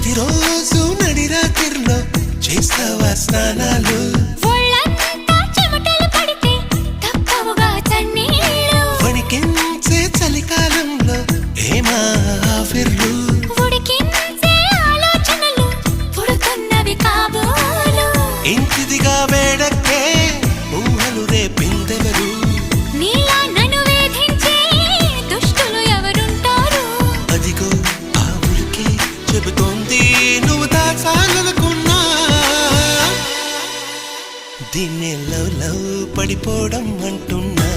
ప్రతిరోజు నడిరాత్రిలో చేస్తావా స్నానాలు వణికించే చలికాలంలో ఏమా ఆఫర్లు ఇంటిదిగా వేడక్కే ఊహలు రేపిందెవరు అదిగో ఆ ఉలికే చెబుతోంది నువ్వు దాచాలనుకున్నా దీన్ని లవ్ లవ్ పడిపోవడం అంటున్నా